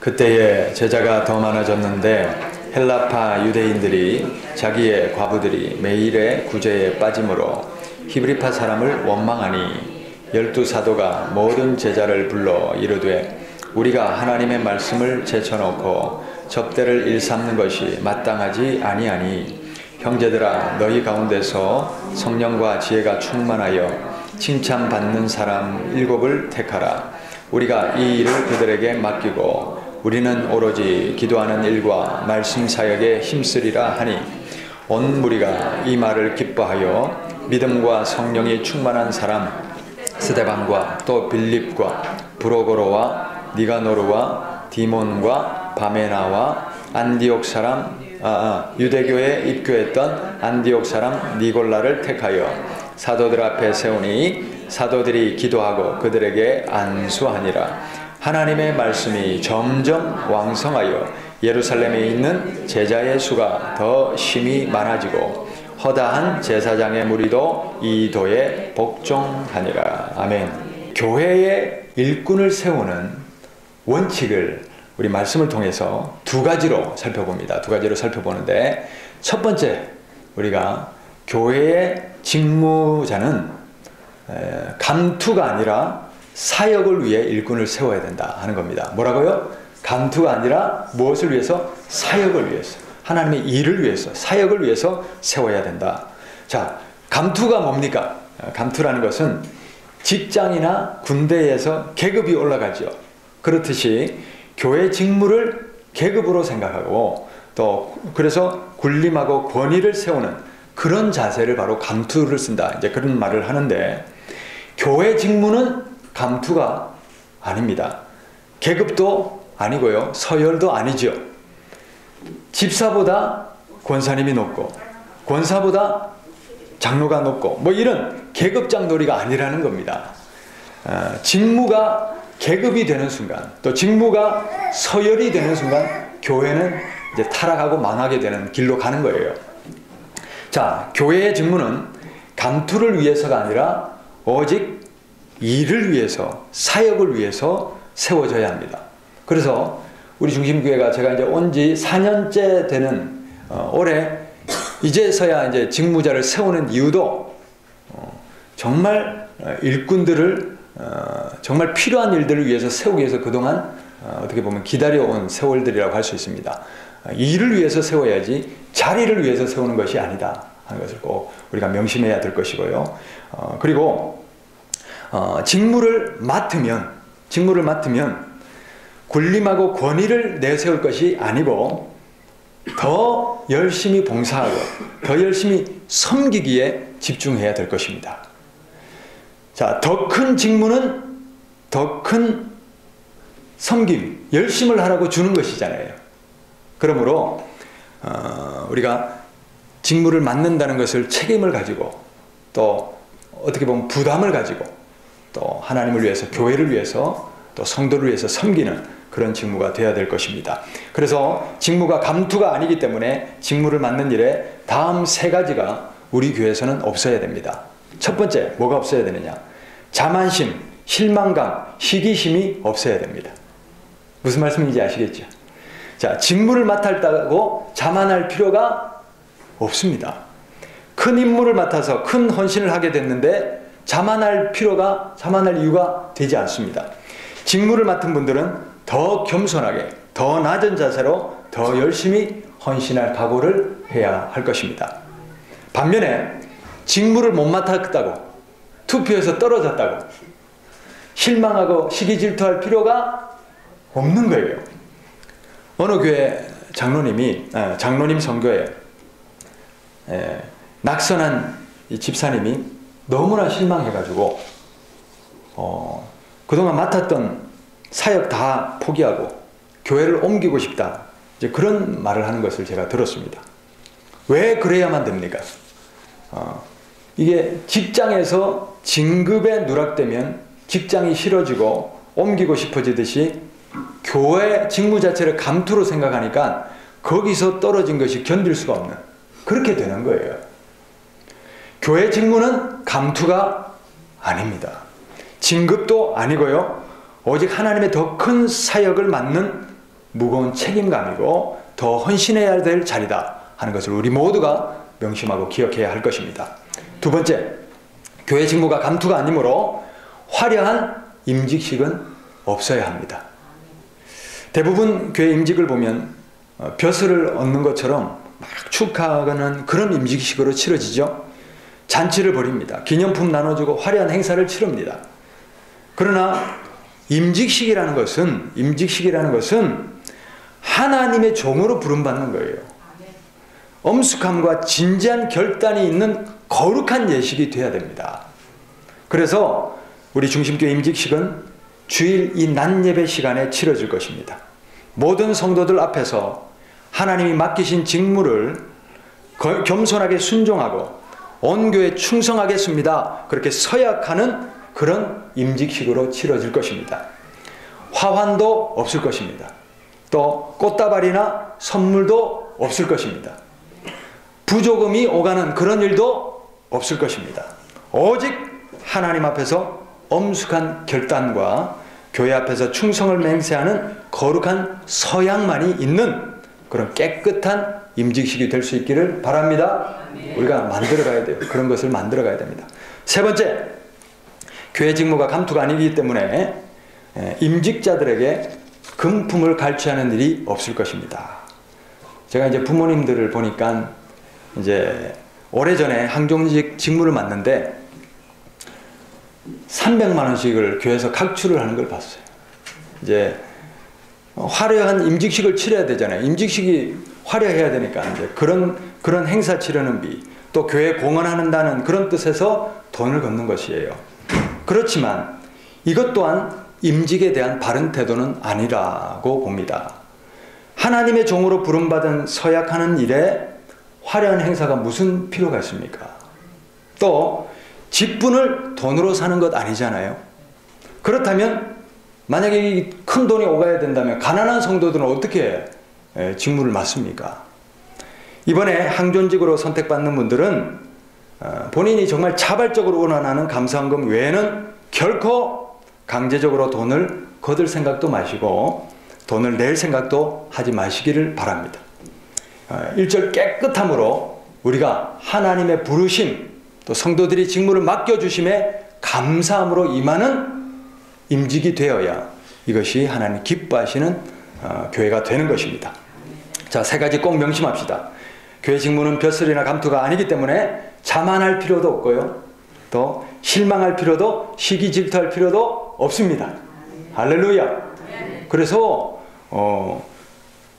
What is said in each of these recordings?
그때에 제자가 더 많아졌는데 헬라파 유대인들이 자기의 과부들이 매일의 구제에 빠짐으로 히브리파 사람을 원망하니 12사도가 모든 제자를 불러 이르되 우리가 하나님의 말씀을 제쳐놓고 접대를 일삼는 것이 마땅하지 아니하니 형제들아 너희 가운데서 성령과 지혜가 충만하여 칭찬받는 사람 7을 택하라. 우리가 이 일을 그들에게 맡기고 우리는 오로지 기도하는 일과 말씀 사역에 힘쓰리라 하니 온 무리가 이 말을 기뻐하여 믿음과 성령이 충만한 사람 스데반과 또 빌립과 브로고로와 니가노르와 디몬과 바메나와 안디옥 사람 유대교에 입교했던 안디옥 사람 니골라를 택하여 사도들 앞에 세우니 사도들이 기도하고 그들에게 안수하니라. 하나님의 말씀이 점점 왕성하여 예루살렘에 있는 제자의 수가 더 심히 많아지고 허다한 제사장의 무리도 이 도에 복종하니라. 아멘. 교회의 일꾼을 세우는 원칙을 우리 말씀을 통해서 두 가지로 살펴봅니다. 두 가지로 살펴보는데 첫 번째, 우리가 교회의 직무자는 감투가 아니라 사역을 위해 일꾼을 세워야 된다 하는 겁니다. 뭐라고요? 감투가 아니라 무엇을 위해서? 사역을 위해서. 하나님의 일을 위해서, 사역을 위해서 세워야 된다. 자, 감투가 뭡니까? 감투라는 것은 직장이나 군대에서 계급이 올라가죠. 그렇듯이 교회 직무를 계급으로 생각하고 또 그래서 군림하고 권위를 세우는 그런 자세를 바로 감투를 쓴다. 이제 그런 말을 하는데 교회 직무는 감투가 아닙니다. 계급도 아니고요. 서열도 아니죠. 집사보다 권사님이 높고 권사보다 장로가 높고 뭐 이런 계급장놀이가 아니라는 겁니다. 직무가 계급이 되는 순간 또 직무가 서열이 되는 순간 교회는 이제 타락하고 망하게 되는 길로 가는 거예요. 자, 교회의 직무는 감투를 위해서가 아니라 오직 일을 위해서, 사역을 위해서 세워져야 합니다. 그래서 우리 중심교회가 제가 이제 온 지 4년째 되는 올해 이제서야 이제 직무자를 세우는 이유도 정말 일꾼들을 정말 필요한 일들을 위해서 세우기 위해서 그동안 어떻게 보면 기다려온 세월들이라고 할 수 있습니다. 일을 위해서 세워야지 자리를 위해서 세우는 것이 아니다 하는 것을 꼭 우리가 명심해야 될 것이고요. 그리고 직무를 맡으면 군림하고 권위를 내세울 것이 아니고 더 열심히 봉사하고 더 열심히 섬기기에 집중해야 될 것입니다. 자, 더 큰 직무는 더 큰 섬김, 열심을 하라고 주는 것이잖아요. 그러므로 우리가 직무를 맡는다는 것을 책임을 가지고 또 어떻게 보면 부담을 가지고 또 하나님을 위해서, 교회를 위해서, 또 성도를 위해서 섬기는 그런 직무가 되어야 될 것입니다. 그래서 직무가 감투가 아니기 때문에 직무를 맡는 일에 다음 세 가지가 우리 교회에서는 없어야 됩니다. 첫 번째, 뭐가 없어야 되느냐? 자만심, 실망감, 시기심이 없어야 됩니다. 무슨 말씀인지 아시겠죠? 자, 직무를 맡았다고 자만할 필요가 없습니다. 큰 임무를 맡아서 큰 헌신을 하게 됐는데 자만할 이유가 되지 않습니다. 직무를 맡은 분들은 더 겸손하게, 더 낮은 자세로 더 열심히 헌신할 각오를 해야 할 것입니다. 반면에 직무를 못 맡았다고, 투표에서 떨어졌다고 실망하고 시기 질투할 필요가 없는 거예요. 어느 교회 장로님 선교에 낙선한 이 집사님이 너무나 실망해가지고 그동안 맡았던 사역 다 포기하고 교회를 옮기고 싶다, 이제 그런 말을 하는 것을 제가 들었습니다. 왜 그래야만 됩니까? 이게 직장에서 진급에 누락되면 직장이 싫어지고 옮기고 싶어지듯이 교회 직무 자체를 감투로 생각하니까 거기서 떨어진 것이 견딜 수가 없는, 그렇게 되는 거예요. 교회 직무는 감투가 아닙니다. 진급도 아니고요. 오직 하나님의 더 큰 사역을 맡는 무거운 책임감이고 더 헌신해야 될 자리다 하는 것을 우리 모두가 명심하고 기억해야 할 것입니다. 두 번째, 교회 직무가 감투가 아니므로 화려한 임직식은 없어야 합니다. 대부분 교회 임직을 보면 벼슬을 얻는 것처럼 막 축하하는 그런 임직식으로 치러지죠. 잔치를 벌입니다. 기념품 나눠주고 화려한 행사를 치릅니다. 그러나 임직식이라는 것은 하나님의 종으로 부름받는 거예요. 엄숙함과 진지한 결단이 있는 거룩한 예식이 되어야 됩니다. 그래서 우리 중심교회 임직식은 주일 이 낮 예배 시간에 치러질 것입니다. 모든 성도들 앞에서 하나님이 맡기신 직무를 겸손하게 순종하고 온 교회에 충성하겠습니다. 그렇게 서약하는 그런 임직식으로 치러질 것입니다. 화환도 없을 것입니다. 또 꽃다발이나 선물도 없을 것입니다. 부조금이 오가는 그런 일도 없을 것입니다. 오직 하나님 앞에서 엄숙한 결단과 교회 앞에서 충성을 맹세하는 거룩한 서약만이 있는 그런 깨끗한 임직식이 될 수 있기를 바랍니다. 우리가 만들어가야 돼요. 그런 것을 만들어가야 됩니다. 세 번째, 교회 직무가 감투가 아니기 때문에 임직자들에게 금품을 갈취하는 일이 없을 것입니다. 제가 이제 부모님들을 보니까 이제 오래전에 항종직 직무를 맡는데 300만 원씩을 교회에서 각출을 하는 걸 봤어요. 이제 화려한 임직식을 치러야 되잖아요. 임직식이 화려해야 되니까 이제 그런 행사 치르는 비, 또 교회 공헌한다는 그런 뜻에서 돈을 걷는 것이에요. 그렇지만 이것 또한 임직에 대한 바른 태도는 아니라고 봅니다. 하나님의 종으로 부름받은 서약하는 일에 화려한 행사가 무슨 필요가 있습니까? 또 직분을 돈으로 사는 것 아니잖아요. 그렇다면 만약에 큰 돈이 오가야 된다면 가난한 성도들은 어떻게 직무를 맡습니까? 이번에 항존직으로 선택받는 분들은 본인이 정말 자발적으로 원하는 감사헌금 외에는 결코 강제적으로 돈을 거둘 생각도 마시고 돈을 낼 생각도 하지 마시기를 바랍니다. 1절 깨끗함으로 우리가 하나님의 부르심, 또 성도들이 직무를 맡겨주심에 감사함으로 임하는 임직이 되어야 이것이 하나님 기뻐하시는 교회가 되는 것입니다. 자, 세 가지 꼭 명심합시다. 교회 직무는 벼슬이나 감투가 아니기 때문에 자만할 필요도 없고요. 또 실망할 필요도, 시기 질투할 필요도 없습니다. 할렐루야. 그래서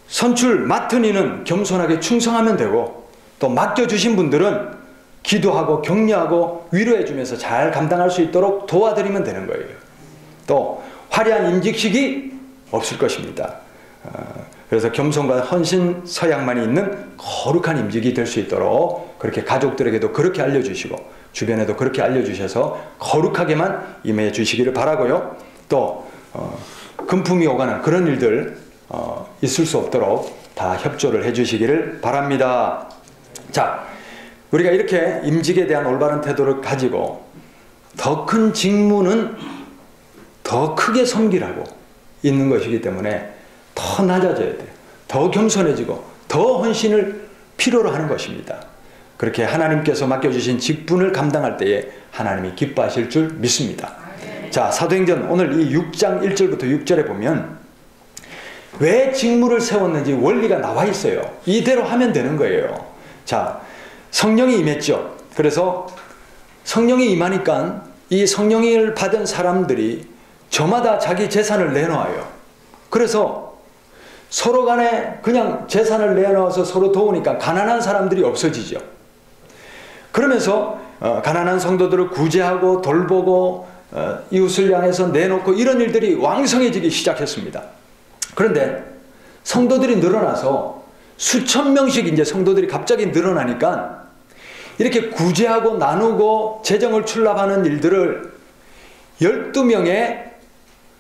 선출 맡은 이는 겸손하게 충성하면 되고, 또 맡겨주신 분들은 기도하고 격려하고 위로해주면서 잘 감당할 수 있도록 도와드리면 되는 거예요. 또 화려한 임직식이 없을 것입니다. 그래서 겸손과 헌신 서약만이 있는 거룩한 임직이 될 수 있도록 그렇게 가족들에게도 그렇게 알려주시고 주변에도 그렇게 알려주셔서 거룩하게만 임해 주시기를 바라고요. 또 금품이 오가는 그런 일들 있을 수 없도록 다 협조를 해주시기를 바랍니다. 자, 우리가 이렇게 임직에 대한 올바른 태도를 가지고 더 큰 직무는 더 크게 섬기라고 있는 것이기 때문에 더 낮아져야 돼요. 더 겸손해지고 더 헌신을 필요로 하는 것입니다. 그렇게 하나님께서 맡겨주신 직분을 감당할 때에 하나님이 기뻐하실 줄 믿습니다. 자, 사도행전 오늘 이 6장 1절부터 6절에 보면 왜 직무를 세웠는지 원리가 나와 있어요. 이대로 하면 되는 거예요. 자, 성령이 임했죠. 그래서 성령이 임하니까 이 성령을 받은 사람들이 저마다 자기 재산을 내놓아요. 그래서 서로 간에 그냥 재산을 내놓아서 서로 도우니까 가난한 사람들이 없어지죠. 그러면서 가난한 성도들을 구제하고 돌보고 이웃을 향해서 내놓고 이런 일들이 왕성해지기 시작했습니다. 그런데 성도들이 늘어나서 수천 명씩 이제 성도들이 갑자기 늘어나니까 이렇게 구제하고 나누고 재정을 출납하는 일들을 12명의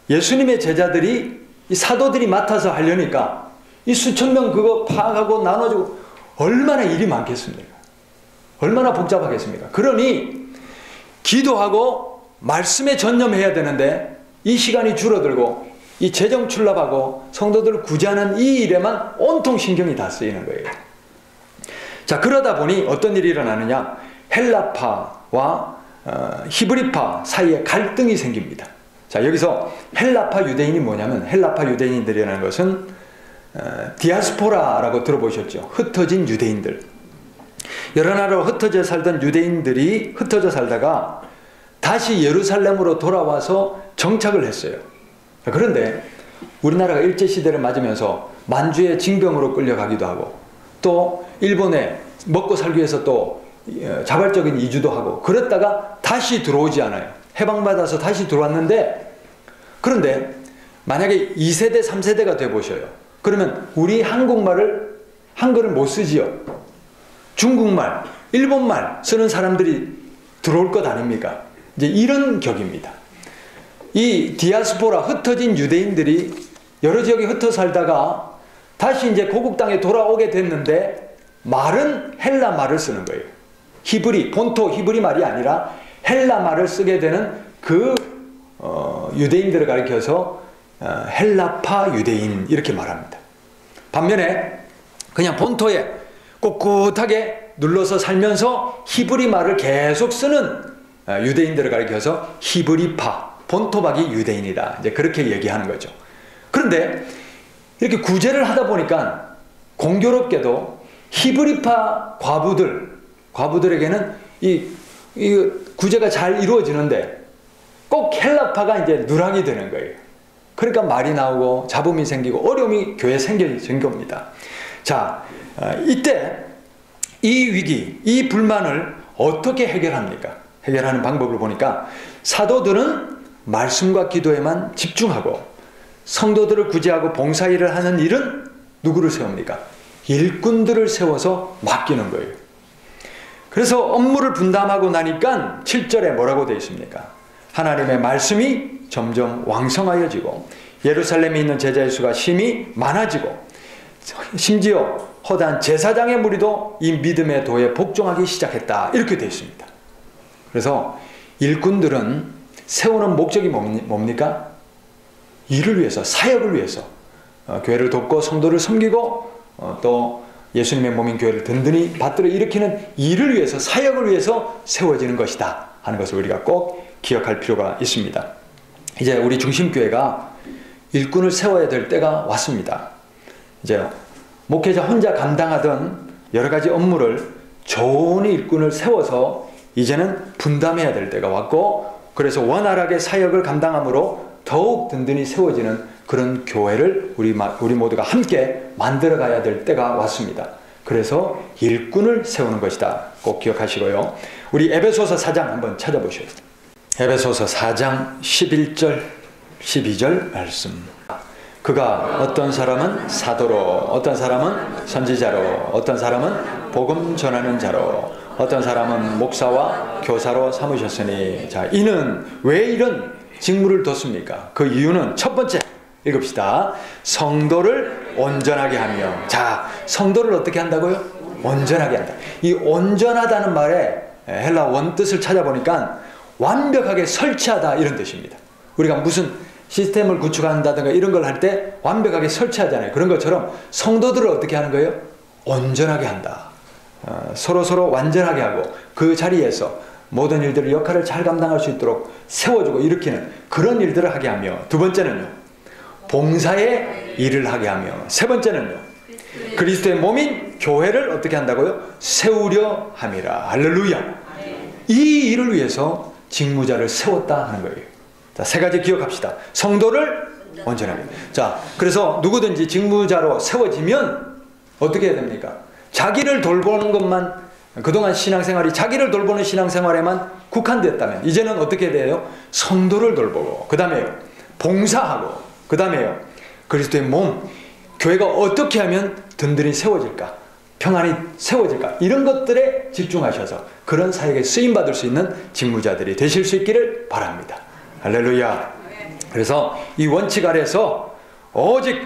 예수님의 제자들이 이 사도들이 맡아서 하려니까 이 수천 명 그거 파악하고 나눠주고 얼마나 일이 많겠습니까? 얼마나 복잡하겠습니까? 그러니 기도하고 말씀에 전념해야 되는데 이 시간이 줄어들고 이 재정 출납하고 성도들을 구제하는 이 일에만 온통 신경이 다 쓰이는 거예요. 자, 그러다 보니 어떤 일이 일어나느냐? 헬라파와 히브리파 사이에 갈등이 생깁니다. 자, 여기서 헬라파 유대인이 뭐냐면, 헬라파 유대인들이라는 것은 디아스포라라고 들어보셨죠? 흩어진 유대인들. 여러 나라로 흩어져 살던 유대인들이 흩어져 살다가 다시 예루살렘으로 돌아와서 정착을 했어요. 그런데 우리나라가 일제시대를 맞으면서 만주의 징병으로 끌려가기도 하고, 또 일본에 먹고 살기 위해서 또 자발적인 이주도 하고, 그랬다가 다시 들어오지 않아요. 해방받아서 다시 들어왔는데, 그런데 만약에 2세대 3세대가 돼보셔요. 그러면 우리 한국말을, 한글을 못 쓰지요. 중국말, 일본말 쓰는 사람들이 들어올 것 아닙니까? 이제 이런 격입니다. 이 디아스포라, 흩어진 유대인들이 여러 지역에 흩어 살다가 다시 이제 고국 땅에 돌아오게 됐는데, 말은 헬라 말을 쓰는 거예요. 히브리, 본토 히브리 말이 아니라 헬라 말을 쓰게 되는 그 유대인들을 가리켜서 헬라파 유대인 이렇게 말합니다. 반면에 그냥 본토에 꿋꿋하게 눌러서 살면서 히브리 말을 계속 쓰는 유대인들을 가리켜서 히브리파, 본토박이 유대인이다. 이제 그렇게 얘기하는 거죠. 그런데 이렇게 구제를 하다 보니까 공교롭게도 히브리파 과부들에게는 이 구제가 잘 이루어지는데 꼭 헬라파가 이제 누락이 되는 거예요. 그러니까 말이 나오고 잡음이 생기고 어려움이 교회에 생긴 겁니다. 자, 이때 이 위기, 이 불만을 어떻게 해결합니까? 해결하는 방법을 보니까 사도들은 말씀과 기도에만 집중하고, 성도들을 구제하고 봉사일을 하는 일은 누구를 세웁니까? 일꾼들을 세워서 맡기는 거예요. 그래서 업무를 분담하고 나니까 7절에 뭐라고 되어 있습니까? 하나님의 말씀이 점점 왕성하여지고 예루살렘에 있는 제자의 수가 심히 많아지고, 심지어 허다한 제사장의 무리도 이 믿음의 도에 복종하기 시작했다. 이렇게 되어 있습니다. 그래서 일꾼들은 세우는 목적이 뭡니까? 일을 위해서, 사역을 위해서, 교회를 돕고 성도를 섬기고 또 예수님의 몸인 교회를 든든히 받들어 일으키는 일을 위해서, 사역을 위해서 세워지는 것이다 하는 것을 우리가 꼭 기억할 필요가 있습니다. 이제 우리 중심교회가 일꾼을 세워야 될 때가 왔습니다. 이제 목회자 혼자 감당하던 여러 가지 업무를 좋은 일꾼을 세워서 이제는 분담해야 될 때가 왔고, 그래서 원활하게 사역을 감당함으로 더욱 든든히 세워지는 그런 교회를 우리 모두가 함께 만들어 가야 될 때가 왔습니다. 그래서 일꾼을 세우는 것이다. 꼭 기억하시고요. 우리 에베소서 4장 한번 찾아보시죠. 에베소서 4장 11절 12절 말씀. 그가 어떤 사람은 사도로, 어떤 사람은 선지자로, 어떤 사람은 복음 전하는 자로, 어떤 사람은 목사와 교사로 삼으셨으니. 자, 이는 왜 이런 직무를 뒀습니까? 그 이유는 첫 번째 읽읍시다. 성도를 온전하게 하며. 자, 성도를 어떻게 한다고요? 온전하게 한다. 이 온전하다는 말에 헬라 원뜻을 찾아보니까 완벽하게 설치하다 이런 뜻입니다. 우리가 무슨 시스템을 구축한다든가 이런 걸 할 때 완벽하게 설치하잖아요. 그런 것처럼 성도들을 어떻게 하는 거예요? 온전하게 한다. 서로 완전하게 하고 그 자리에서 모든 일들을 역할을 잘 감당할 수 있도록 세워주고 일으키는 그런 일들을 하게 하며, 두 번째는요, 봉사의 일을 하게 하며, 세 번째는요, 그리스도의 몸인 교회를 어떻게 한다고요? 세우려 함이라. 할렐루야. 이 일을 위해서 직무자를 세웠다 하는 거예요. 자, 세 가지 기억합시다. 성도를 온전하게. 자, 그래서 누구든지 직무자로 세워지면 어떻게 해야 됩니까? 자기를 돌보는 것만, 그동안 신앙생활이 자기를 돌보는 신앙생활에만 국한됐다면 이제는 어떻게 돼요? 성도를 돌보고, 그 다음에요, 봉사하고, 그 다음에요, 그리스도의 몸, 교회가 어떻게 하면 든든히 세워질까, 평안히 세워질까, 이런 것들에 집중하셔서 그런 사역에 쓰임받을 수 있는 직무자들이 되실 수 있기를 바랍니다. 할렐루야. 그래서 이 원칙 아래서 오직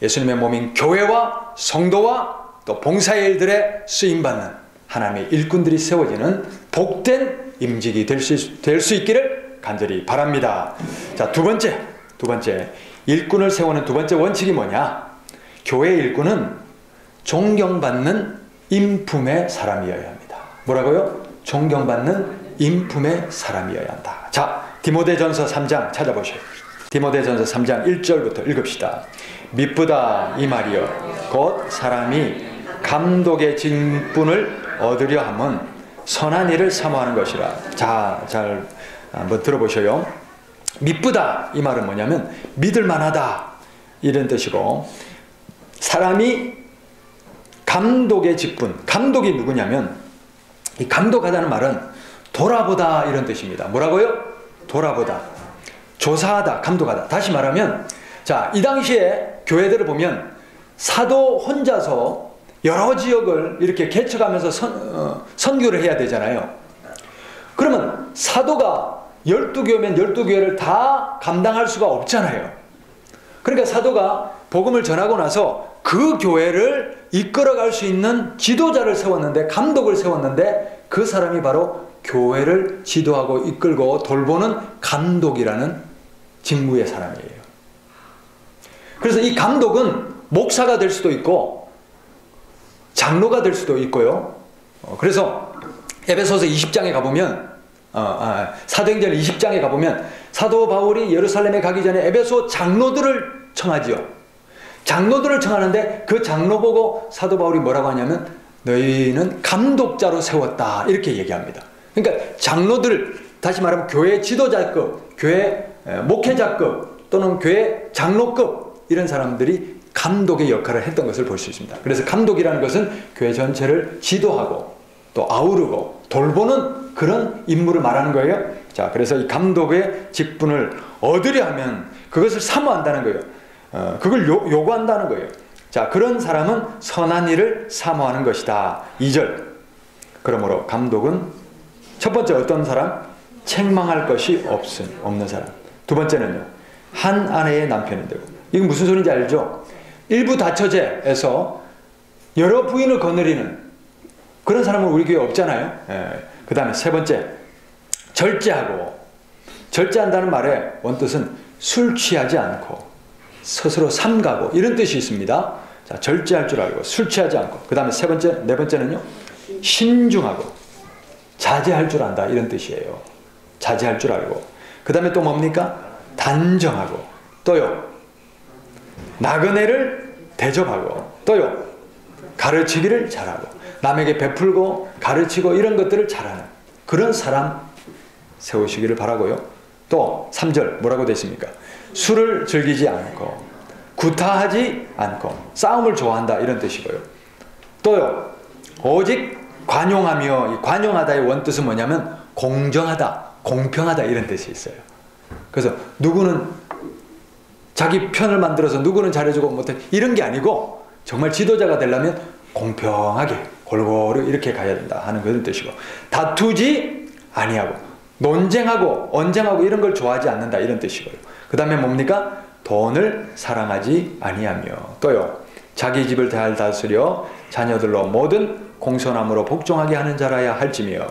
예수님의 몸인 교회와 성도와 또 봉사의 일들에 쓰임받는 하나님의 일꾼들이 세워지는 복된 임직이 될 수 있기를 간절히 바랍니다. 자, 두 번째, 두 번째, 일꾼을 세우는 두 번째 원칙이 뭐냐? 교회 일꾼은 존경받는 인품의 사람이어야 합니다. 뭐라고요? 존경받는 인품의 사람이어야 한다. 자, 디모데전서 3장 찾아보세요. 디모데전서 3장 1절부터 읽읍시다. 미쁘다 이 말이여 곧 사람이 감독의 직분을 얻으려 함은 선한 일을 사모하는 것이라. 자, 잘 한번 들어보셔요. 미쁘다 이 말은 뭐냐면 믿을만하다 이런 뜻이고, 사람이 감독의 직분, 감독이 누구냐면, 이 감독하다는 말은 돌아보다 이런 뜻입니다. 뭐라고요? 돌아보다, 조사하다, 감독하다. 다시 말하면, 자, 이 당시에 교회들을 보면 사도 혼자서 여러 지역을 이렇게 개척하면서 선교를 해야 되잖아요. 그러면 사도가 12교회면 12교회를 다 감당할 수가 없잖아요. 그러니까 사도가 복음을 전하고 나서 그 교회를 이끌어갈 수 있는 지도자를 세웠는데, 감독을 세웠는데, 그 사람이 바로 교회를 지도하고 이끌고 돌보는 감독이라는 직무의 사람이에요. 그래서 이 감독은 목사가 될 수도 있고 장로가 될 수도 있고요. 그래서 에베소서 20장에 가보면, 사도행전 20장에 가보면 사도 바울이 예루살렘에 가기 전에 에베소 장로들을 청하지요. 장로들을 청하는데 그 장로 보고 사도 바울이 뭐라고 하냐면 너희는 감독자로 세웠다 이렇게 얘기합니다. 그러니까 장로들, 다시 말하면 교회 지도자급, 교회 목회자급 또는 교회 장로급 이런 사람들이 감독의 역할을 했던 것을 볼 수 있습니다. 그래서 감독이라는 것은 교회 전체를 지도하고 또 아우르고 돌보는 그런 임무를 말하는 거예요. 자, 그래서 이 감독의 직분을 얻으려 하면 그것을 사모한다는 거예요. 그걸 요구한다는 거예요. 자, 그런 사람은 선한 일을 사모하는 것이다. 2절. 그러므로 감독은 첫 번째 어떤 사람? 책망할 것이 없는 사람. 두 번째는요, 한 아내의 남편이 되고. 이건 무슨 소리인지 알죠? 일부 다처제에서 여러 부인을 거느리는 그런 사람은 우리 교회에 없잖아요. 그 다음에 세 번째, 절제하고. 절제한다는 말의 원뜻은 술 취하지 않고 스스로 삼가고 이런 뜻이 있습니다. 자, 절제할 줄 알고 술 취하지 않고. 그 다음에 네 번째는요, 신중하고 자제할 줄 안다 이런 뜻이에요. 자제할 줄 알고. 그 다음에 또 뭡니까? 단정하고. 또요, 나그네를 대접하고. 또요, 가르치기를 잘하고. 남에게 베풀고 가르치고 이런 것들을 잘하는 그런 사람 세우시기를 바라고요. 또 3절 뭐라고 되어 있습니까? 술을 즐기지 않고 구타하지 않고 싸움을 좋아한다 이런 뜻이고요. 또요, 오직 관용하며. 이 관용하다의 원뜻은 뭐냐면 공정하다, 공평하다 이런 뜻이 있어요. 그래서 누구는 자기 편을 만들어서 누구는 잘해주고 못해 이런 게 아니고 정말 지도자가 되려면 공평하게 골고루 이렇게 가야 된다 하는 그런 뜻이고, 다투지 아니하고 논쟁하고 언쟁하고 이런 걸 좋아하지 않는다 이런 뜻이고요. 그 다음에 뭡니까? 돈을 사랑하지 아니하며. 또요, 자기 집을 잘 다스려 자녀들로 모든 공손함으로 복종하게 하는 자라야 할지며,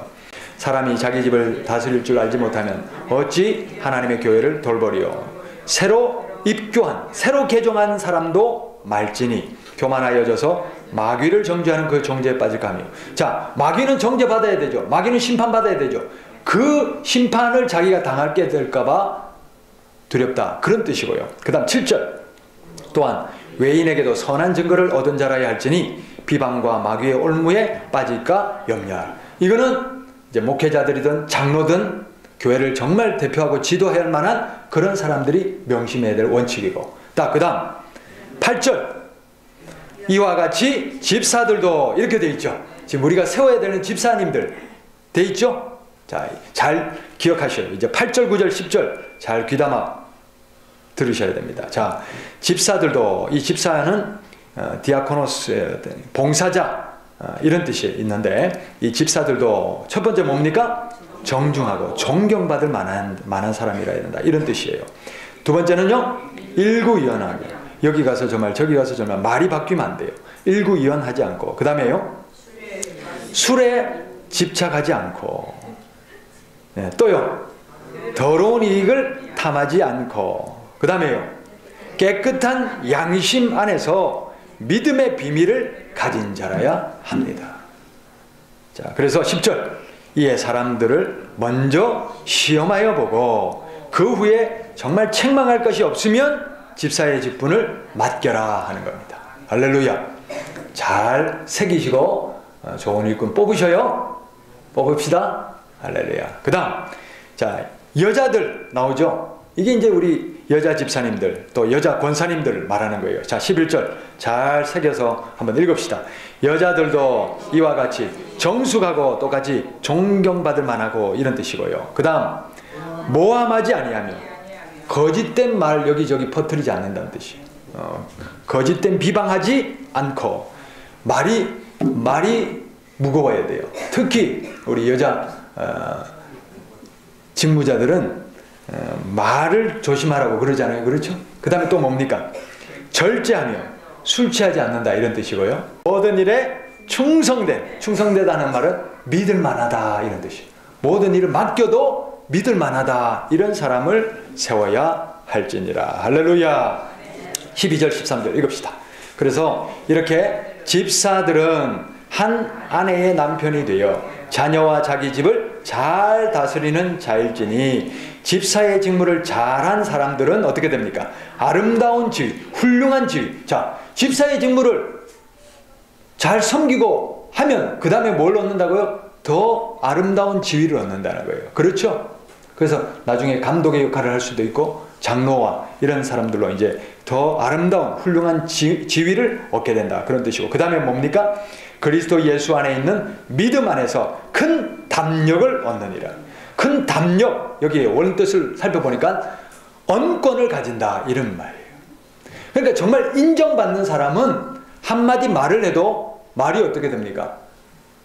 사람이 자기 집을 다스릴 줄 알지 못하면 어찌 하나님의 교회를 돌보리요. 새로 입교한, 새로 개종한 사람도 말지니 교만하여져서 마귀를 정죄하는 그 정죄에 빠질까 하며. 자, 마귀는 정죄받아야 되죠. 마귀는 심판받아야 되죠. 그 심판을 자기가 당하게 될까봐 두렵다 그런 뜻이고요. 그 다음 7절. 또한 외인에게도 선한 증거를 얻은 자라야 할지니 비방과 마귀의 올무에 빠질까 염려하라. 이거는 이제 목회자들이든 장로든 교회를 정말 대표하고 지도해야 할 만한 그런 사람들이 명심해야 될 원칙이고. 그 다음 8절. 이와 같이 집사들도 이렇게 돼 있죠. 지금 우리가 세워야 되는 집사님들 돼 있죠. 자, 잘 기억하셔요. 이제 8절, 9절, 10절 잘 귀담아 들으셔야 됩니다. 자, 집사들도, 이 집사는 디아코노스, 봉사자 이런 뜻이 있는데, 이 집사들도 첫 번째 뭡니까? 정중하고 존경받을 만한 사람이라 해야 된다 이런 뜻이에요. 두 번째는요, 일구이연하며. 여기 가서 저 말 저기 가서 저 말 말이 바뀌면 안 돼요. 일구이연하지 않고. 그 다음에요, 술에 집착하지 않고. 네, 또요, 더러운 이익을 탐하지 않고. 그 다음에요, 깨끗한 양심 안에서 믿음의 비밀을 가진 자라야 합니다. 자, 그래서 10절, 이에 사람들을 먼저 시험하여 보고 그 후에 정말 책망할 것이 없으면 집사의 직분을 맡겨라 하는 겁니다. 할렐루야. 잘 새기시고 좋은 일꾼 뽑으셔요. 뽑읍시다. 할렐루야. 그 다음, 자, 여자들 나오죠. 이게 이제 우리 여자 집사님들, 또 여자 권사님들을 말하는 거예요. 자, 11절 잘 새겨서 한번 읽읍시다. 여자들도 이와 같이 정숙하고 똑같이 존경받을 만하고, 이런 뜻이고요. 그 다음, 모함하지 아니하며 거짓된 말 여기저기 퍼뜨리지 않는다는 뜻이에요. 거짓된 비방하지 않고, 말이 무거워야 돼요. 특히 우리 여자 직무자들은 말을 조심하라고 그러잖아요. 그렇죠? 그 다음에 또 뭡니까? 절제하며 술 취하지 않는다, 이런 뜻이고요. 모든 일에 충성되다는 말은 믿을 만하다, 이런 뜻이에요. 모든 일을 맡겨도 믿을 만하다, 이런 사람을 세워야 할지니라. 할렐루야. 12절 13절 읽읍시다. 그래서 이렇게 집사들은 한 아내의 남편이 되어 자녀와 자기 집을 잘 다스리는 자일지니, 집사의 직무를 잘한 사람들은 어떻게 됩니까? 아름다운 지위, 훌륭한 지위. 자, 집사의 직무를 잘 섬기고 하면 그 다음에 뭘 얻는다고요? 더 아름다운 지위를 얻는다는 거예요. 그렇죠? 그래서 나중에 감독의 역할을 할 수도 있고, 장로와 이런 사람들로 이제 더 아름다운 훌륭한 지위를 얻게 된다, 그런 뜻이고, 그 다음에 뭡니까? 그리스도 예수 안에 있는 믿음 안에서 큰 담력을 얻느니라. 큰 담력, 여기 원래 뜻을 살펴보니까 언권을 가진다, 이런 말이에요. 그러니까 정말 인정받는 사람은 한마디 말을 해도 말이 어떻게 됩니까?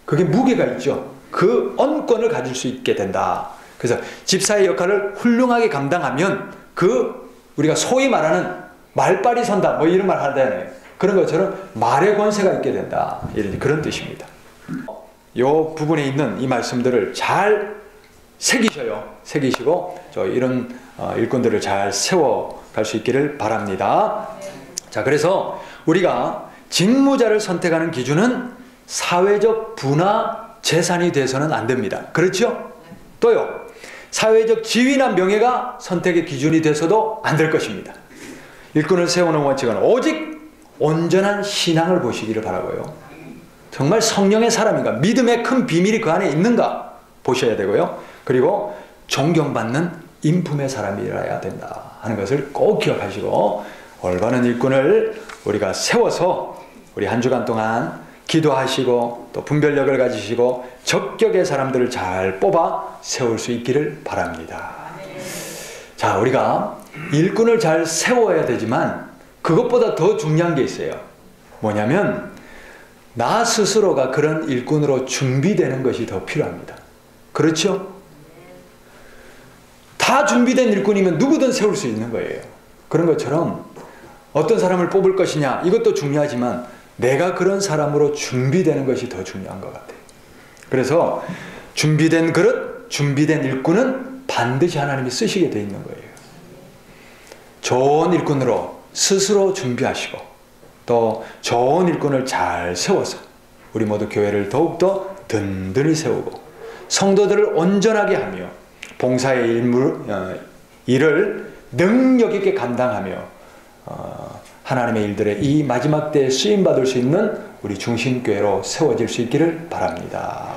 그게 무게가 있죠. 그 언권을 가질 수 있게 된다. 그래서 집사의 역할을 훌륭하게 감당하면 우리가 소위 말하는 말빨이 선다, 뭐 이런 말 하잖아요. 그런 것처럼 말의 권세가 있게 된다, 이런 그런 뜻입니다. 이 부분에 있는 이 말씀들을 잘 새기시고 이런 일꾼들을 잘 세워갈 수 있기를 바랍니다. 자, 그래서 우리가 직무자를 선택하는 기준은 사회적 부나 재산이 돼서는 안 됩니다. 그렇죠? 또요, 사회적 지위나 명예가 선택의 기준이 돼서도 안 될 것입니다. 일꾼을 세우는 원칙은 오직 온전한 신앙을 보시기를 바라고요. 정말 성령의 사람인가, 믿음의 큰 비밀이 그 안에 있는가 보셔야 되고요. 그리고 존경받는 인품의 사람이라야 된다 하는 것을 꼭 기억하시고, 올바른 일꾼을 우리가 세워서 우리 한 주간 동안 기도하시고 또 분별력을 가지시고 적격의 사람들을 잘 뽑아 세울 수 있기를 바랍니다. 자, 우리가 일꾼을 잘 세워야 되지만 그것보다 더 중요한 게 있어요. 뭐냐면 나 스스로가 그런 일꾼으로 준비되는 것이 더 필요합니다. 그렇죠? 다 준비된 일꾼이면 누구든 세울 수 있는 거예요. 그런 것처럼 어떤 사람을 뽑을 것이냐, 이것도 중요하지만 내가 그런 사람으로 준비되는 것이 더 중요한 것 같아요. 그래서 준비된 그릇, 준비된 일꾼은 반드시 하나님이 쓰시게 돼 있는 거예요. 좋은 일꾼으로 스스로 준비하시고 또 좋은 일꾼을 잘 세워서 우리 모두 교회를 더욱더 든든히 세우고 성도들을 온전하게 하며 봉사의 일을 능력 있게 감당하며 하나님의 일들에 이 마지막 때에 쓰임받을 수 있는 우리 중심교회로 세워질 수 있기를 바랍니다.